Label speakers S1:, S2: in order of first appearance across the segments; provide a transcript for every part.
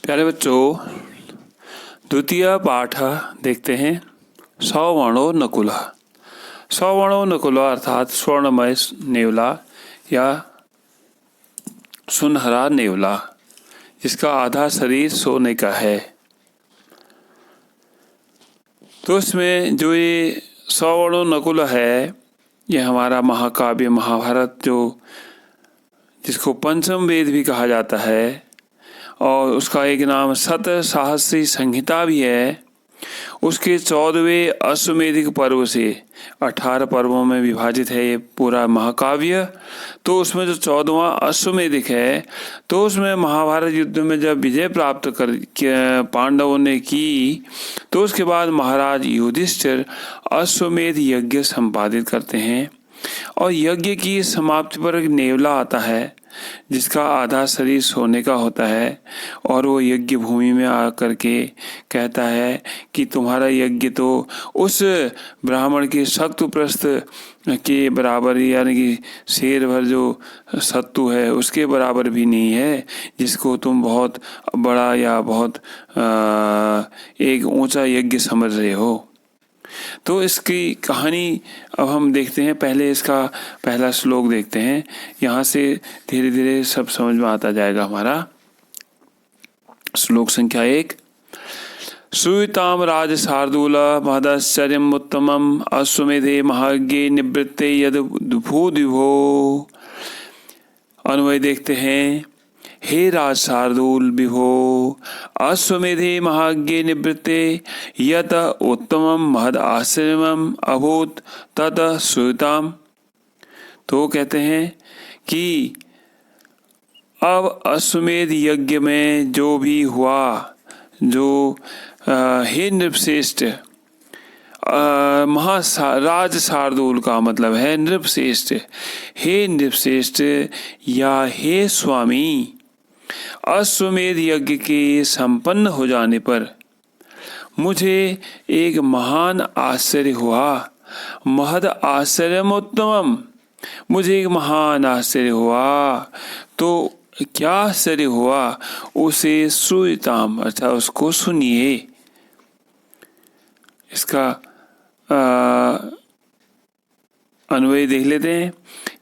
S1: प्यारे बच्चों, द्वितीय पाठ देखते हैं। सवर्णो नकुलः। सवर्णो नकुलः अर्थात स्वर्णमय नेवला या सुनहरा नेवला, जिसका आधा शरीर सोने का है। तो इसमें जो ये सवर्णो नकुल है, ये हमारा महाकाव्य महाभारत जिसको पंचम वेद भी कहा जाता है, और उसका एक नाम सत साहसी संहिता भी है। उसके 14वें अश्वमेधिक पर्व से 18 पर्वों में विभाजित है ये पूरा महाकाव्य। तो उसमें जो 14वां अश्वमेधिक है, तो उसमें महाभारत युद्ध में जब विजय प्राप्त कर पांडवों ने की, तो उसके बाद महाराज युधिष्ठिर अश्वमेध यज्ञ संपादित करते हैं। और यज्ञ की समाप्ति पर एक नेवला आता है, जिसका आधा शरीर सोने का होता है, और वो यज्ञ भूमि में आकर के कहता है कि तुम्हारा यज्ञ तो उस ब्राह्मण के शक्तुप्रस्थ के बराबर, यानी कि शेर भर जो सत्तु है उसके बराबर भी नहीं है, जिसको तुम बहुत बड़ा या बहुत एक ऊंचा यज्ञ समझ रहे हो। तो इसकी कहानी अब हम देखते हैं। पहले इसका पहला श्लोक देखते हैं, यहाँ से धीरे धीरे सब समझ में आता जाएगा हमारा। श्लोक संख्या 1। श्रूयताम राज शार्दूल महदाश्चर्यम उत्तमम अश्वमेधे महाज्ञे निवृत्ते यद भूदिभो। अन्वय देखते हैं। हे राज शार्दूल विभो, अश्वमेधे महाज्ञे निवृत्ते यत उत्तमम महद आश्रमम अभूत तत श्रूयताम। तो कहते हैं कि अब अश्वमेध यज्ञ में जो भी हुआ, जो हे नृपश्रेष्ठ, राज शार्दूल का मतलब है नृपश्रेष्ठ। हे नृपश्रेष्ठ या हे स्वामी, अश्वमेध यज्ञ के संपन्न हो जाने पर मुझे एक महान आश्चर्य हुआ। महद आश्चर्यमोत्तमम, मुझे एक महान आश्चर्य हुआ। तो क्या आश्चर्य हुआ, उसे श्रूयताम अर्थात उसको सुनिए। इसका अन्वय देख लेते हैं।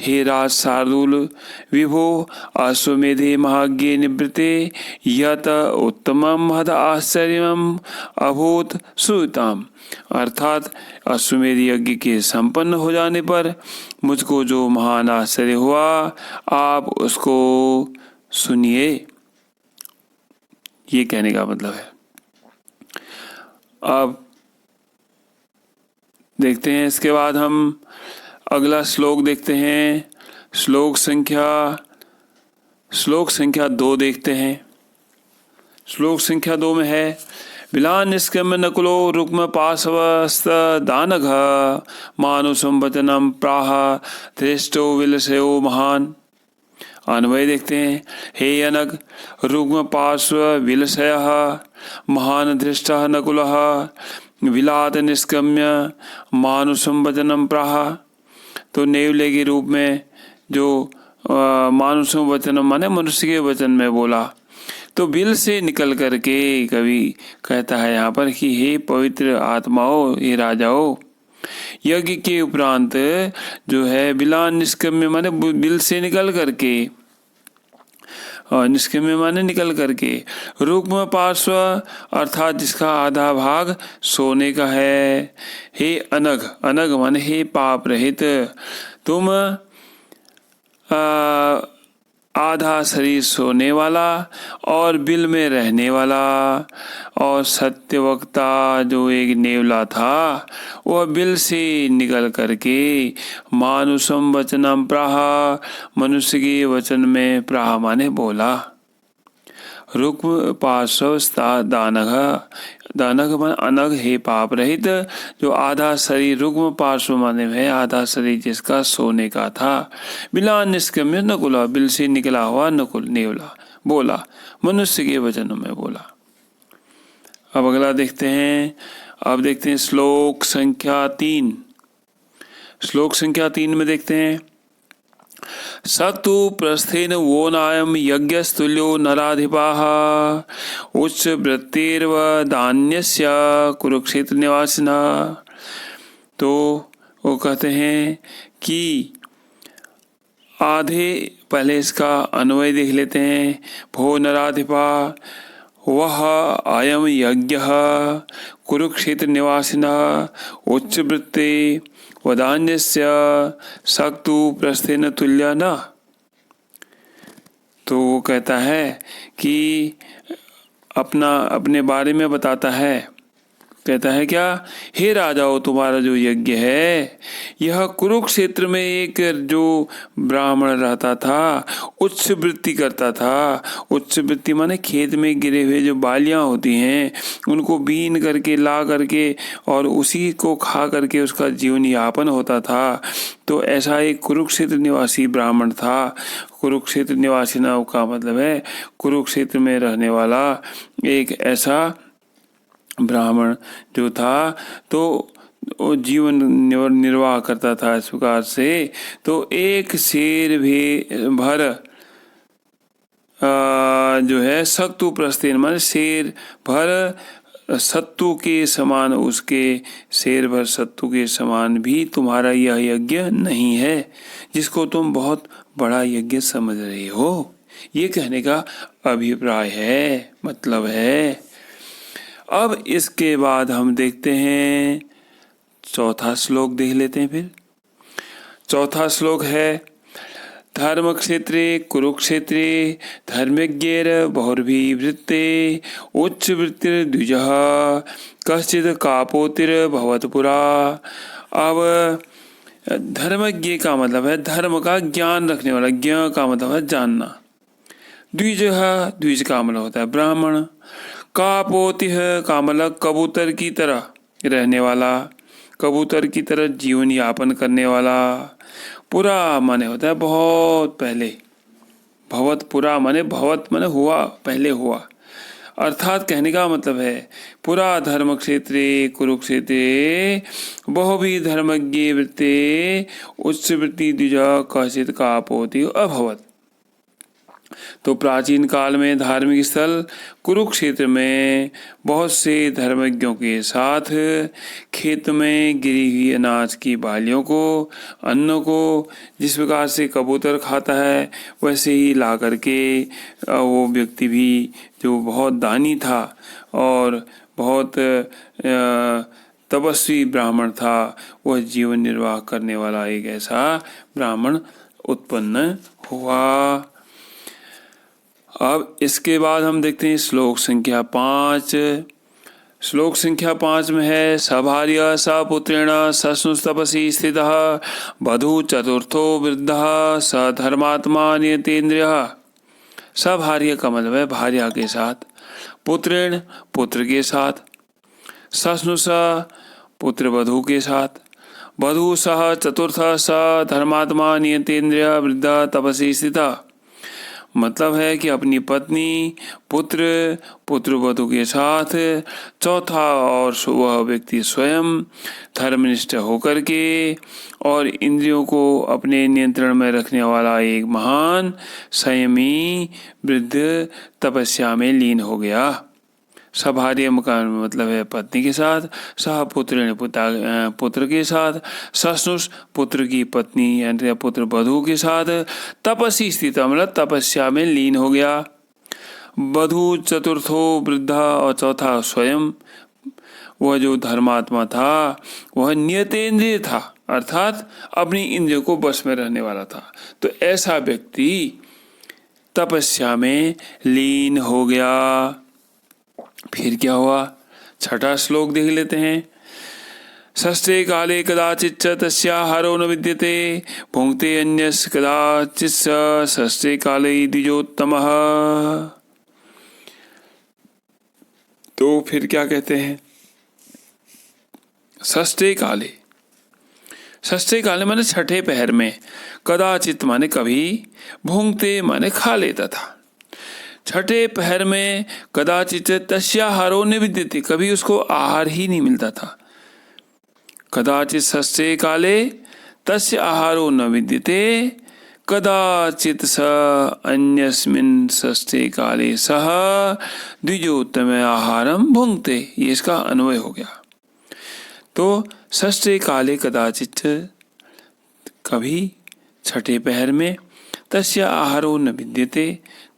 S1: हे राज शार्दूल विभो, अश्वमेधे महाज्ञे निवृत्ते यत उत्तमम महद आश्चर्यम अभूत श्रूयताम। अर्थात अश्वमेध यज्ञ के संपन्न हो जाने पर मुझको जो महान आश्चर्य हुआ, आप उसको सुनिए। ये कहने का मतलब है। अब देखते हैं, इसके बाद हम अगला श्लोक देखते हैं। श्लोक संख्या 2 देखते हैं। श्लोक संख्या 2 में है, विलान निष्क्रम्य नकुलो रुक्म पार्श्वस्त दानघ मानुषम वचनम प्राह धृष्टो विलसयो महान। अन्वय देखते हैं। हे अनग, रुग्म पार्श्व विलसयः महान धृष्टः नकुलः विलात निष्क्रम्य मानुषम वचनम प्राह। तो नेवले के रूप में जो मानुषम वचनम माने मनुष्य के वचन में बोला, तो बिल से निकल करके कवि कहता है यहाँ पर कि हे पवित्र आत्माओं, हे राजाओं, यज्ञ के उपरांत जो है बिलान निष्क्रम्य माने बिल से निकल करके, और निष्क्रम्य माने निकल करके, रुक्म पार्श्व अर्थात जिसका आधा भाग सोने का है। हे अनग, अनग माने हे पाप रहित, तुम आधा शरीर सोने वाला और बिल में रहने वाला, और सत्यवक्ता जो एक नेवला था, वह बिल से निकल करके मानुषम वचनम प्राह, मनुष्य के वचन में प्राह माने बोला। रुक्म पार्श्व दानघ, दानघ माने अनग हे पाप रहित, जो आधा शरीर रुक्म पार्श्व माने है आधा शरीर जिसका सोने का था। बिलान निष्क्रम्य नकुला, बिल से निकला हुआ नकुल नेवला बोला, मनुष्य के वचन में बोला। अब अगला देखते हैं। अब देखते हैं श्लोक संख्या 3। श्लोक संख्या 3 में देखते हैं, सक्तु प्रस्थेन वो नायम यज्ञस्तुल्यो नराधिपाः उच्च वृत्तिर्व दान्यस्य कुरुक्षेत्र निवासिना। तो वो कहते हैं कि आधे, पहले इसका अन्वय देख लेते हैं। भो नराधिपा वह अयम यज्ञ कुरुक्षेत्र निवासिना उच्च वृत्ति वदान्यस्य सक्तु प्रस्थेन तुल्य न। तो वो कहता है कि अपने बारे में बताता है। कहता है क्या, हे राजाओं, तुम्हारा जो यज्ञ है यह कुरुक्षेत्र में एक जो ब्राह्मण रहता था, उच्च वृत्ति करता था। उच्च वृत्ति माने खेत में गिरे हुए जो बालियां होती हैं उनको बीन करके ला करके और उसी को खा करके उसका जीवन यापन होता था। तो ऐसा एक कुरुक्षेत्र निवासी ब्राह्मण था। कुरुक्षेत्र निवासी नाम का मतलब है कुरुक्षेत्र में रहने वाला एक ऐसा ब्राह्मण जो था, तो वो जीवन निर्वाह करता था इस प्रकार से। तो एक शेर भी भर जो है सक्तु प्रस्थेन माने शेर भर सत्तू के समान, उसके शेर भर सत्तू के समान भी तुम्हारा यह यज्ञ नहीं है जिसको तुम बहुत बड़ा यज्ञ समझ रहे हो। ये कहने का अभिप्राय है, मतलब है। अब इसके बाद हम देखते हैं चौथा श्लोक, देख लेते हैं फिर। चौथा श्लोक है धर्म क्षेत्रे कुरुक्षेत्रे धर्मज्ञेर बहुर्भि वृत्ते उच्च वृत्तिर द्विजः कश्चित् कापोतिर भवत पुरा। अब धर्मज्ञ का मतलब है धर्म का ज्ञान रखने वाला, ज्ञ का मतलब है जानना। द्विजः, द्विज का मतलब होता है ब्राह्मण। कापोतिह का मतलब कबूतर की तरह रहने वाला, कबूतर की तरह जीवन यापन करने वाला। पुरा माने होता है बहुत पहले, भवत पुरा माने भवत माने हुआ, पहले हुआ। अर्थात कहने का मतलब है पुरा धर्म क्षेत्रे कुरुक्षेत्रे बहुभी धर्मज्ञ वृत्ते उच्च वृत्ति द्विजा कश्चित् कापोति अभवत। तो प्राचीन काल में धार्मिक स्थल कुरुक्षेत्र में बहुत से धर्मज्ञों के साथ खेत में गिरी हुई अनाज की बालियों को, अन्न को जिस प्रकार से कबूतर खाता है वैसे ही ला करके वो व्यक्ति भी जो बहुत दानी था और बहुत तपस्वी ब्राह्मण था, वह जीवन निर्वाह करने वाला एक ऐसा ब्राह्मण उत्पन्न हुआ। अब इसके बाद हम देखते हैं श्लोक संख्या 5। श्लोक संख्या 5 में है सभार्य सपुत्रेण सस्नुस्तपसि स्थितः वधू चतुर्थो वृद्धः स धर्मात्मा नियतेन्द्रियः। सभार्य का मतलब है भार्या के साथ, पुत्रेण पुत्र के साथ, सस्नुष पुत्र वधू के साथ, वधू सह चतुर्थ स धर्मात्मा नियतेन्द्रिय वृद्ध तपसि स्थितः। मतलब है कि अपनी पत्नी, पुत्र, पुत्रवधू के साथ चौथा और वह व्यक्ति स्वयं धर्मनिष्ठ होकर के और इंद्रियों को अपने नियंत्रण में रखने वाला एक महान संयमी वृद्ध तपस्या में लीन हो गया। सभार्य मकान में मतलब है पत्नी के साथ, सह पुत्र पुत्र के साथ, सस्नुष पुत्र की पत्नी यानी पुत्र वधू के साथ, तपस्वी स्थित मतलब तपस्या में लीन हो गया। वधू चतुर्थो वृद्धा और चौथा स्वयं वह जो धर्मात्मा था वह नियतेंद्रिय था, अर्थात अपनी इंद्रियों को बस में रहने वाला था। तो ऐसा व्यक्ति तपस्या में लीन हो गया। फिर क्या हुआ, छठा श्लोक देख लेते हैं। षष्ठे काले कदाचिच्च तस्याहारो न विद्यते भुंक्ते अन्यस् कदाचिच्च षष्ठे काले द्विजोत्तमः। तो फिर क्या कहते हैं, षष्ठे काले, षष्ठे काले माने छठे पहर में, कदाचित माने कभी, भुंक्ते माने खा लेता था। छठे पहर में कदाचित तस्याहारो न विद्यते, कभी उसको आहार ही नहीं मिलता था। कदाचित षष्ठे काले तस्य आहारो न विद्यते, कदाचित स अन्यस्मिन् षष्ठे काले सह द्विजोत्तम आहारम भुंक्ते। ये इसका अन्वय हो गया। तो षष्ठे काले कदाचित, कभी छठे पहर में, तस्य आहारो न विद्यते,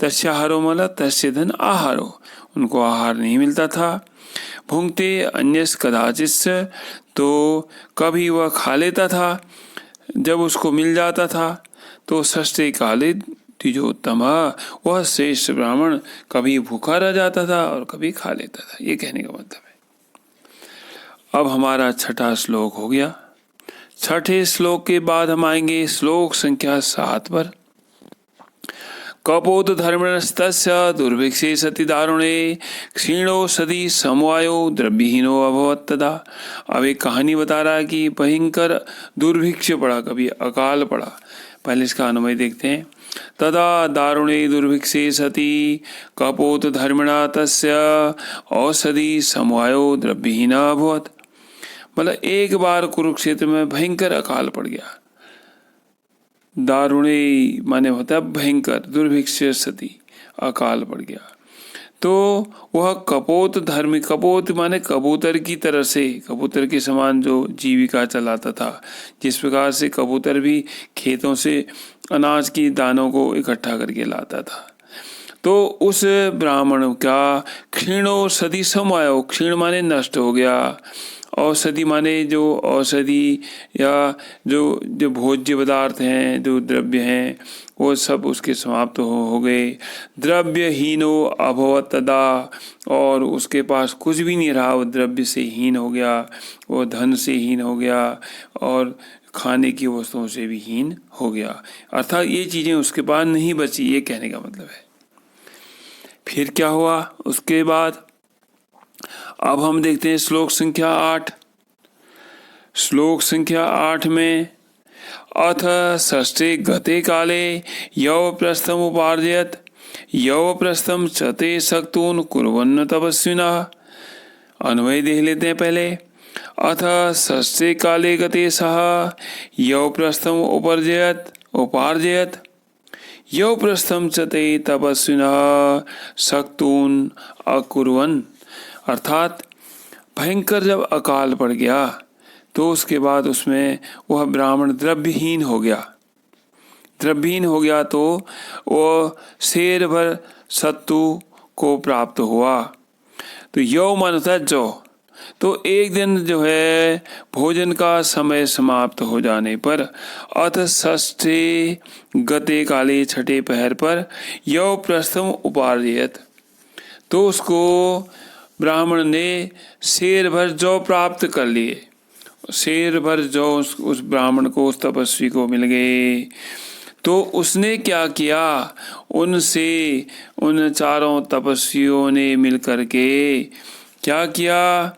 S1: तस्य आहारो मतलब तस्य धन आहारो, उनको आहार नहीं मिलता था। भुंक्ते अन्यस कदाचित, तो कभी वह खा लेता था, जब उसको मिल जाता था। तो षष्ठे काले द्विजोत्तम, वह श्रेष्ठ ब्राह्मण कभी भूखा रह जाता था और कभी खा लेता था। ये कहने का मतलब है। अब हमारा छठा श्लोक हो गया। छठे श्लोक के बाद हम आएंगे श्लोक संख्या 7 पर। कपोत धर्मस्तस्य दुर्भिक्षे सति दारुणे क्षीणो सदी समवायो द्रव्यहीनो अभवत् तदा। अब एक कहानी बता रहा है कि भयंकर दुर्भिक्ष पड़ा, कभी अकाल पड़ा। पहले इसका अनुमय देखते हैं। तदा दारुणे दुर्भिक्षे सति कपोत धर्मणा तस्य औषधि समवायो द्रव्यहीना अभवत्। मतलब एक बार कुरुक्षेत्र में भयंकर अकाल पड़ गया। दारुणे माने होता है भयंकर, दुर्भिक्ष सती, अकाल पड़ गया। तो वह कपोत धर्म, कपोत माने कबूतर की तरह से, कबूतर के समान जो जीविका चलाता था, जिस प्रकार से कबूतर भी खेतों से अनाज की दानों को इकट्ठा करके लाता था। तो उस ब्राह्मण का क्षीणो सदी समायो, क्षीण माने नष्ट हो गया, औषधि माने जो औषधि या जो भोज्य पदार्थ हैं, जो द्रव्य हैं, वो सब उसके समाप्त हो गए। द्रव्यहीनो अभवत् तदा, और उसके पास कुछ भी नहीं रहा, वो द्रव्य से हीन हो गया, वो धन से हीन हो गया और खाने की वस्तुओं से भी हीन हो गया। अर्थात ये चीजें उसके पास नहीं बची, ये कहने का मतलब है। फिर क्या हुआ उसके बाद? अब हम देखते हैं श्लोक संख्या 8। श्लोक संख्या 8 में अथ षष्ठे गते काले यव प्रस्थम उपार्जयत यव प्रस्थम चते सक्तून कुर्वन्न तपस्विनः। अन्वय देख लेते हैं पहले। अथ षष्ठे काले गते सह यव प्रस्थम उपार्जयत यव प्रस्थम चते तपस्विनः सक्तून अकुर्वन्। अर्थात भयंकर जब अकाल पड़ गया तो उसके बाद उसमें वह ब्राह्मण द्रव्यहीन हो गया। द्रव्यहीन हो गया तो वो शेर भर सत्तू को प्राप्त हुआ। तो यौ मन होता है जो। तो एक दिन जो है भोजन का समय समाप्त हो जाने पर अथ षष्ठे गते काले, छठे पहर पर यौ प्रस्थम उपार्जयत, तो उसको ब्राह्मण ने शेर भर जौ प्राप्त कर लिए। शेर भर जौ उस ब्राह्मण को, उस तपस्वी को मिल गए। तो उसने क्या किया, उनसे, उन चारों तपस्वियों ने मिलकर के क्या किया,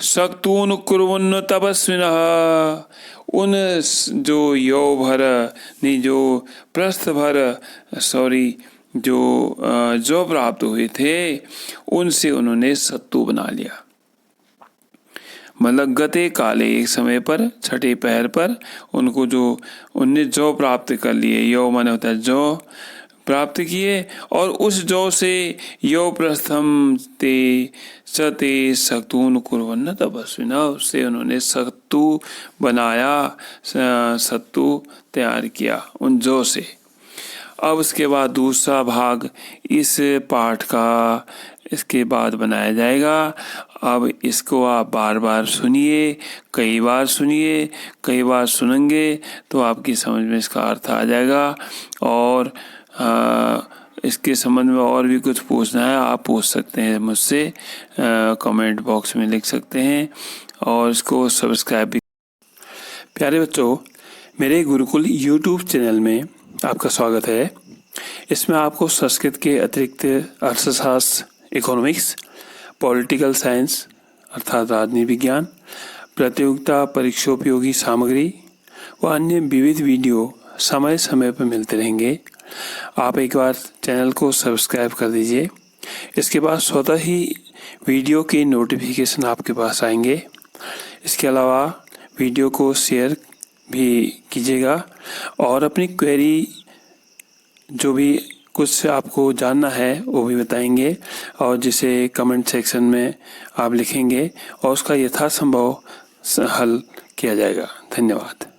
S1: सक्तून कुर्वन्न तपस्विनः, उन जो यौ भर नहीं, जो प्रस्थ भर जो प्राप्त हुए थे, उनसे उन्होंने सत्तू बना लिया। मतलब गते काले, एक समय पर, छठे पहर पर उनको उनने जौ प्राप्त कर लिए। यौ माने होता है जौ प्राप्त किए, और उस जौ से यौ प्रस्थम ते सते सक्तून कुर्वन्न तपस्विना, उससे उन्होंने सत्तू बनाया, सत्तू तैयार किया उन जौ से। अब उसके बाद दूसरा भाग इस पाठ का इसके बाद बनाया जाएगा। अब इसको आप बार बार सुनिए, कई बार सुनिए, कई बार सुनेंगे तो आपकी समझ में इसका अर्थ आ जाएगा। और इसके संबंध में और भी कुछ पूछना है आप पूछ सकते हैं मुझसे, कमेंट बॉक्स में लिख सकते हैं, और इसको सब्सक्राइब भी। प्यारे बच्चों, मेरे गुरुकुल यूट्यूब चैनल में आपका स्वागत है। इसमें आपको संस्कृत के अतिरिक्त अर्थशास्त्र, इकोनॉमिक्स, पॉलिटिकल साइंस अर्थात राजनीति विज्ञान, प्रतियोगिता परीक्षोपयोगी सामग्री व अन्य विविध वीडियो समय समय पर मिलते रहेंगे। आप एक बार चैनल को सब्सक्राइब कर दीजिए। इसके बाद स्वतः ही वीडियो के नोटिफिकेशन आपके पास आएंगे। इसके अलावा वीडियो को शेयर भी कीजिएगा और अपनी क्वेरी जो भी कुछ आपको जानना है वो भी बताएंगे और जिसे कमेंट सेक्शन में आप लिखेंगे और उसका यथासंभव हल किया जाएगा। धन्यवाद।